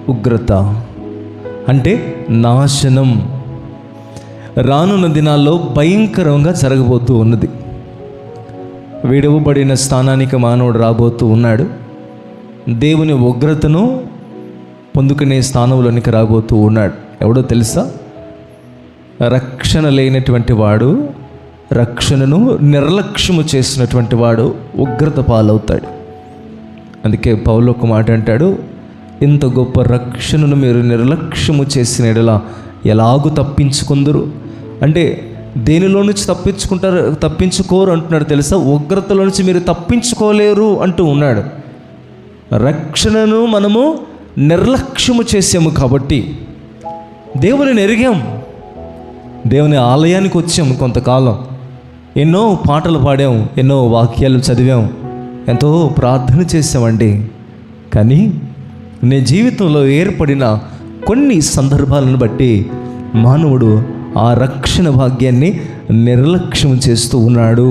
ఉగ్రత అంటే నాశనం రానున్న దినాల్లో భయంకరంగా జరగబోతూ ఉన్నది. విడవబడిన స్థానానికి మానవుడు రాబోతూ ఉన్నాడు. దేవుని ఉగ్రతను పొందుకునే స్థానంలోనికి రాబోతూ ఉన్నాడు. ఎవడో తెలుసా? రక్షణ లేనటువంటి వాడు, రక్షణను నిర్లక్ష్యము చేసినటువంటి వాడు ఉగ్రత పాలవుతాడు. అందుకే పౌలు ఒక మాట అంటాడు, ఇంత గొప్ప రక్షణను మీరు నిర్లక్ష్యము చేసిన యెడల ఎలాగూ తప్పించుకుందరు అంటే దేనిలో నుంచి తప్పించుకోరు అంటున్నాడు తెలుసా? ఉగ్రతలో నుంచి మీరు తప్పించుకోలేరు అంటూ ఉన్నాడు. రక్షణను మనము నిర్లక్ష్యము చేసాము కాబట్టి దేవుని ఎరిగాం, దేవుని ఆలయానికి వచ్చాము, కొంతకాలం ఎన్నో పాటలు పాడాం, ఎన్నో వాక్యాలు చదివాం, ఎంతో ప్రార్థన చేసామండి. కానీ నీ జీవితంలో ఏర్పడిన కొన్ని సందర్భాలను బట్టి మానవుడు ఆ రక్షణ భాగ్యాన్ని నిర్లక్ష్యం చేస్తూ ఉన్నాడు.